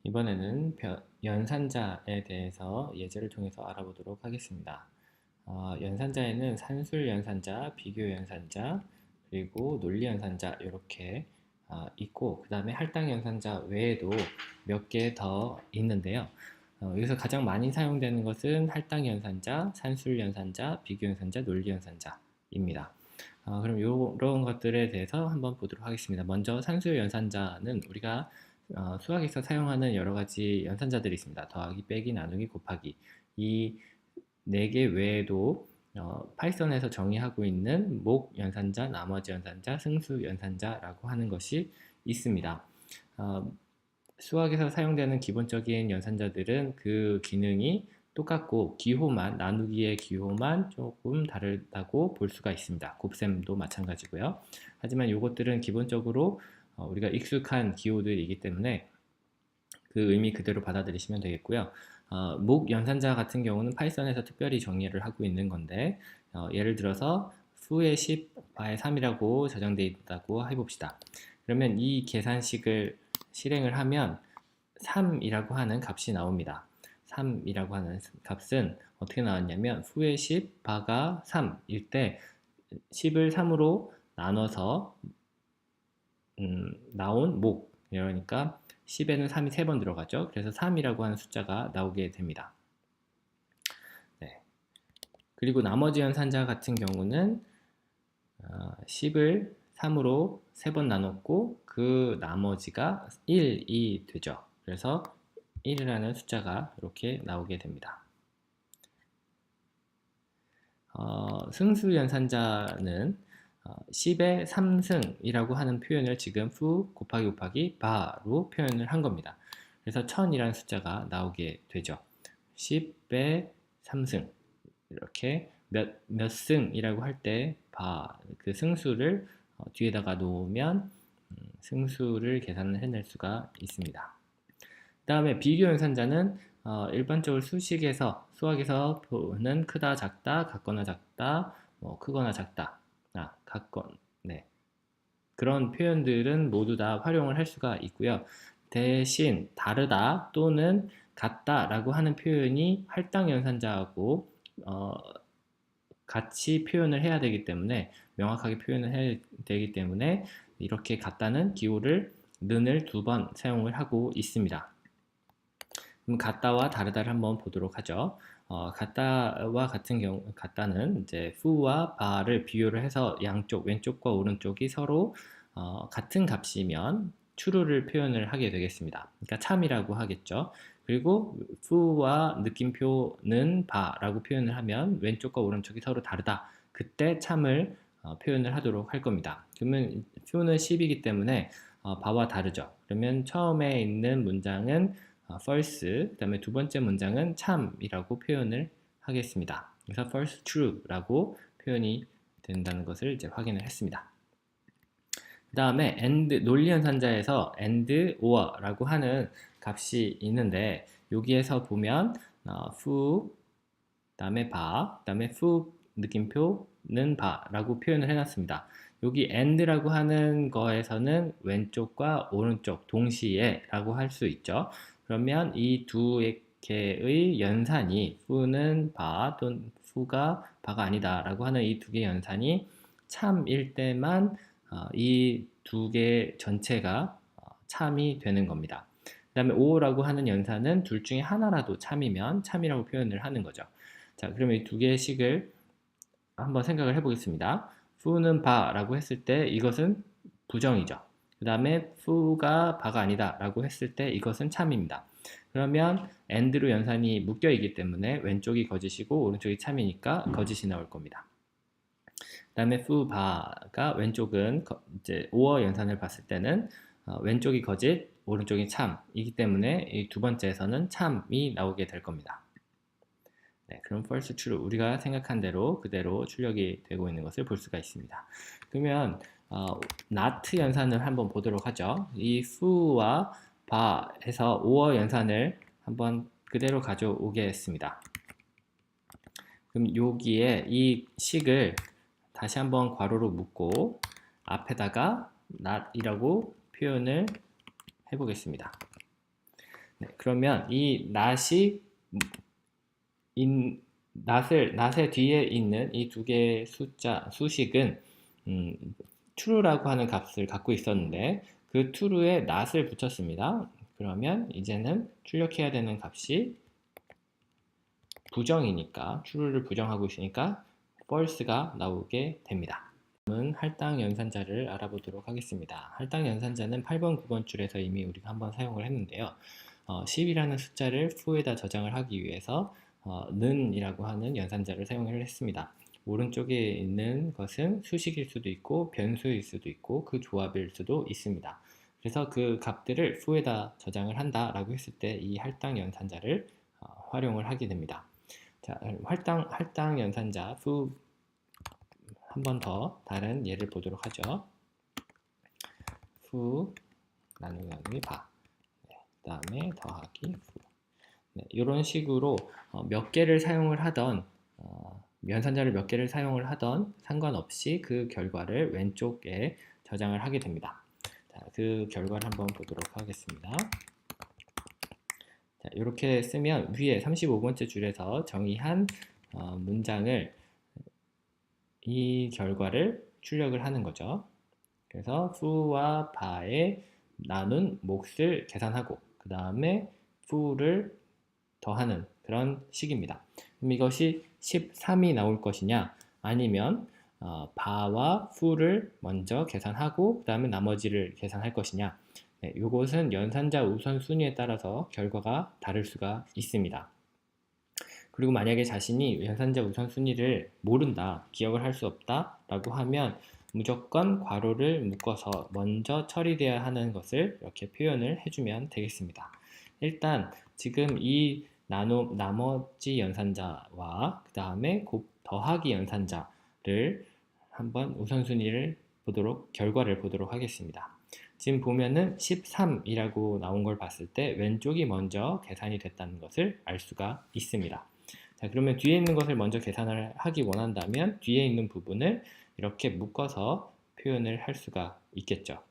이번에는 연산자에 대해서 예제를 통해서 알아보도록 하겠습니다. 연산자에는 산술 연산자, 비교 연산자, 그리고 논리 연산자 이렇게 있고, 그 다음에 할당 연산자 외에도 몇 개 더 있는데요. 여기서 가장 많이 사용되는 것은 할당 연산자, 산술 연산자, 비교 연산자, 논리 연산자입니다. 그럼 이런 것들에 대해서 한번 보도록 하겠습니다. 먼저 산술 연산자는 우리가 수학에서 사용하는 여러 가지 연산자들이 있습니다. 더하기, 빼기, 나누기, 곱하기. 이 네 개 외에도 파이썬에서 정의하고 있는 목 연산자, 나머지 연산자, 승수 연산자라고 하는 것이 있습니다. 어, 수학에서 사용되는 기본적인 연산자들은 그 기능이 똑같고 나누기의 기호만 조금 다르다고 볼 수가 있습니다. 곱셈도 마찬가지고요. 하지만 이것들은 기본적으로 우리가 익숙한 기호들이기 때문에 그 의미 그대로 받아들이시면 되겠고요. 목 연산자 같은 경우는 파이썬에서 특별히 정의를 하고 있는 건데, 예를 들어서 수의 10, 바의 3이라고 저장되어 있다고 해봅시다. 그러면 이 계산식을 실행을 하면 3이라고 하는 값이 나옵니다. 3이라고 하는 값은 어떻게 나왔냐면 수의 10, 바가 3일 때 10을 3으로 나눠서 나온 목, 그러니까 10에는 3이 3번 들어가죠. 그래서 3이라고 하는 숫자가 나오게 됩니다. 네. 그리고 나머지 연산자 같은 경우는 10을 3으로 3번 나눴고 그 나머지가 1이 되죠. 그래서 1이라는 숫자가 이렇게 나오게 됩니다. 승수 연산자는 10의 3승이라고 하는 표현을 지금 수 곱하기 곱하기 바로 표현을 한 겁니다. 그래서 1000이라는 숫자가 나오게 되죠. 10의 3승 이렇게 몇 승이라고 할 때 그 승수를 뒤에다가 놓으면 승수를 계산을 해낼 수가 있습니다. 그 다음에 비교 연산자는 일반적으로 수학에서 보는 크다, 작다, 같거나 작다, 크거나 작다, 네. 그런 표현들은 모두 다 활용을 할 수가 있고요. 대신 다르다 또는 같다라고 하는 표현이 할당 연산자하고 같이 표현을 해야 되기 때문에 명확하게 표현을 해야 되기 때문에 이렇게 같다는 기호를 는을 2번 사용을 하고 있습니다. 그럼 같다와 다르다를 한번 보도록 하죠. 같다와 같은 경우, 같다는 이제 fu와 바를 비교를 해서 양쪽, 왼쪽과 오른쪽이 서로 같은 값이면 true를 표현을 하게 되겠습니다. 그러니까 참이라고 하겠죠. 그리고 fu와 느낌표는 바라고 표현을 하면 왼쪽과 오른쪽이 서로 다르다. 그때 참을 표현을 하도록 할 겁니다. 그러면 fu는 10이기 때문에 바와 다르죠. 그러면 처음에 있는 문장은 false, 그 다음에 두 번째 문장은 참이라고 표현을 하겠습니다. 그래서 false true라고 표현이 된다는 것을 이제 확인을 했습니다. 그 다음에 and, 논리 연산자에서 and, or라고 하는 값이 있는데 여기에서 보면 foo, 그 다음에 바, 그 다음에 foo 느낌표는 바라고 표현을 해놨습니다. 여기 and라고 하는 거에서는 왼쪽과 오른쪽 동시에 라고 할 수 있죠. 그러면 이 두 개의 연산이 fu는 바 또는 fu가 바가 아니다 라고 하는 이 두 개의 연산이 참일 때만 이 두 개 전체가 참이 되는 겁니다. 그 다음에 o라고 하는 연산은 둘 중에 하나라도 참이면 참이라고 표현을 하는 거죠. 자, 그러면 이 두 개의 식을 한번 생각을 해보겠습니다. fu는 바라고 했을 때 이것은 부정이죠. 그 다음에 fu가 바가 아니다 라고 했을 때 이것은 참입니다. 그러면 and로 연산이 묶여 있기 때문에 왼쪽이 거짓이고 오른쪽이 참이니까 거짓이 나올 겁니다. 그 다음에 fu 바가 왼쪽은 이제 or 연산을 봤을 때는 왼쪽이 거짓, 오른쪽이 참이기 때문에 이 두 번째에서는 참이 나오게 될 겁니다. 네, 그럼 false true 우리가 생각한 대로 그대로 출력이 되고 있는 것을 볼 수가 있습니다. 그러면 not 연산을 한번 보도록 하죠. 이 fu와 바에서 or 연산을 한번 그대로 가져오겠습니다. 그럼 여기에 이 식을 다시 한번 괄호로 묶고 앞에다가 not이라고 표현을 해보겠습니다. 네, 그러면 이 낫의 뒤에 있는 이 두 개의 수식은 true라고 하는 값을 갖고 있었는데 그 true에 not을 붙였습니다. 그러면 이제는 출력해야 되는 값이 부정이니까 true를 부정하고 있으니까 false가 나오게 됩니다. 다음은 할당 연산자를 알아보도록 하겠습니다. 할당 연산자는 8번, 9번 줄에서 이미 우리가 한번 사용을 했는데요. 10이라는 숫자를 fu에다 저장을 하기 위해서 는이라고 하는 연산자를 사용을 했습니다. 오른쪽에 있는 것은 수식일 수도 있고 변수일 수도 있고 그 조합일 수도 있습니다. 그래서 그 값들을 fu에다 저장을 한다라고 했을 때 이 할당 연산자를 활용을 하게 됩니다. 자, 할당 연산자 fu 한 번 더 다른 예를 보도록 하죠. fu 나누기 바. 네, 그 다음에 더하기 fu. 네, 이런 식으로 몇 개를 사용을 하던 연산자를 몇 개를 사용을 하던 상관없이 그 결과를 왼쪽에 저장을 하게 됩니다. 자, 그 결과를 한번 보도록 하겠습니다. 자, 이렇게 쓰면 위에 35번째 줄에서 정의한 문장을 이 결과를 출력을 하는 거죠. 그래서 fu와 바에 나눈 몫을 계산하고 그 다음에 fu를 더하는 그런 식입니다. 그럼 이것이 13이 나올 것이냐 아니면 바와 fu를 먼저 계산하고 그 다음에 나머지를 계산할 것이냐, 네, 이것은 연산자 우선순위에 따라서 결과가 다를 수가 있습니다. 그리고 만약에 자신이 연산자 우선순위를 모른다, 기억을 할 수 없다 라고 하면 무조건 괄호를 묶어서 먼저 처리되어야 하는 것을 이렇게 표현을 해주면 되겠습니다. 일단 지금 이 나머지 연산자와 그 다음에 더하기 연산자를 한번 우선순위를 결과를 보도록 하겠습니다. 지금 보면은 13이라고 나온 걸 봤을 때 왼쪽이 먼저 계산이 됐다는 것을 알 수가 있습니다. 자, 그러면 뒤에 있는 것을 먼저 계산을 하기 원한다면 뒤에 있는 부분을 이렇게 묶어서 표현을 할 수가 있겠죠.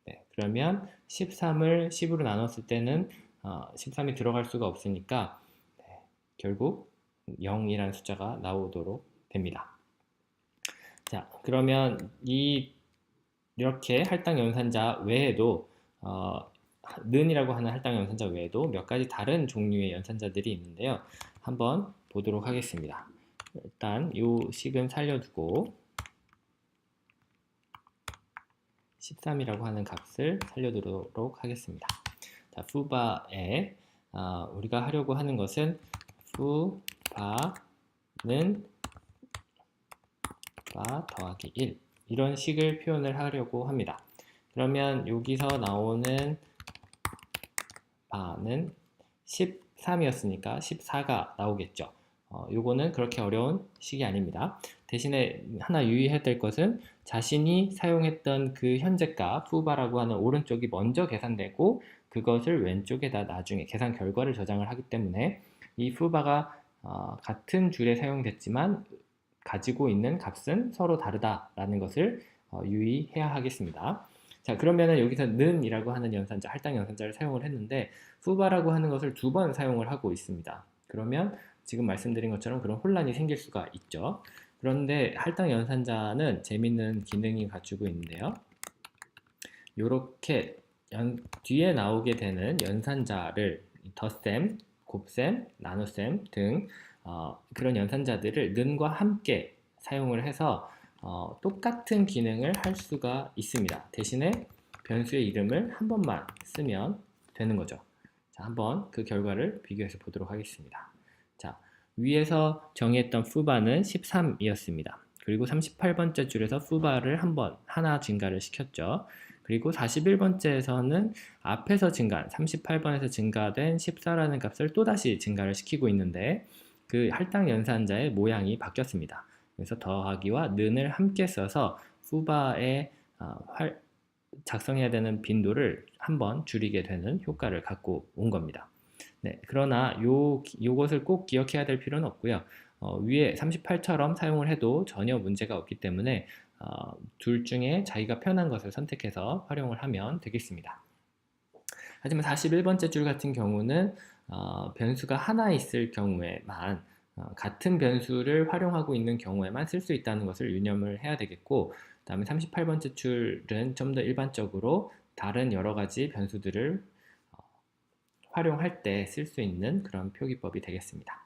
네, 그러면 13을 10으로 나눴을 때는 13이 들어갈 수가 없으니까 결국 0이라는 숫자가 나오도록 됩니다. 자, 그러면 이렇게 할당 연산자 외에도 는이라고 하는 할당 연산자 외에도 몇 가지 다른 종류의 연산자들이 있는데요. 한번 보도록 하겠습니다. 일단 이 식은 살려두고 13이라고 하는 값을 살려두도록 하겠습니다. 자, fu바에 우리가 하려고 하는 것은 fu바는 바 더하기 1 이런 식을 표현을 하려고 합니다. 그러면 여기서 나오는 바는 13이었으니까 14가 나오겠죠. 요거는 그렇게 어려운 식이 아닙니다. 대신에 하나 유의해야 될 것은 자신이 사용했던 그 현재값 fu바라고 하는 오른쪽이 먼저 계산되고 그것을 왼쪽에다 나중에 계산 결과를 저장을 하기 때문에 이 fu바가 같은 줄에 사용됐지만 가지고 있는 값은 서로 다르다라는 것을 유의해야 하겠습니다. 자, 그러면은 여기서 는이라고 하는 연산자, 할당 연산자를 사용을 했는데 fu바라고 하는 것을 2번 사용을 하고 있습니다. 그러면 지금 말씀드린 것처럼 그런 혼란이 생길 수가 있죠. 그런데 할당 연산자는 재밌는 기능이 갖추고 있는데요. 이렇게 뒤에 나오게 되는 연산자를 덧셈, 곱셈, 나눗셈 등 그런 연산자들을 는과 함께 사용을 해서 똑같은 기능을 할 수가 있습니다. 대신에 변수의 이름을 한 번만 쓰면 되는 거죠. 자, 한번 그 결과를 비교해서 보도록 하겠습니다. 자, 위에서 정의했던 fu바는 13이었습니다. 그리고 38번째 줄에서 fu바를 하나 증가를 시켰죠. 그리고 41번째에서는 앞에서 38번에서 증가된 14라는 값을 또다시 증가를 시키고 있는데 그 할당 연산자의 모양이 바뀌었습니다. 그래서 더하기와 는을 함께 써서 fu바에 작성해야 되는 빈도를 한번 줄이게 되는 효과를 갖고 온 겁니다. 네, 그러나 요것을 꼭 기억해야 될 필요는 없고요. 위에 38처럼 사용을 해도 전혀 문제가 없기 때문에 둘 중에 자기가 편한 것을 선택해서 활용을 하면 되겠습니다. 하지만 41번째 줄 같은 경우는 변수가 하나 있을 경우에만 같은 변수를 활용하고 있는 경우에만 쓸 수 있다는 것을 유념을 해야 되겠고, 그 다음에 38번째 줄은 좀 더 일반적으로 다른 여러 가지 변수들을 활용할 때 쓸 수 있는 그런 표기법이 되겠습니다.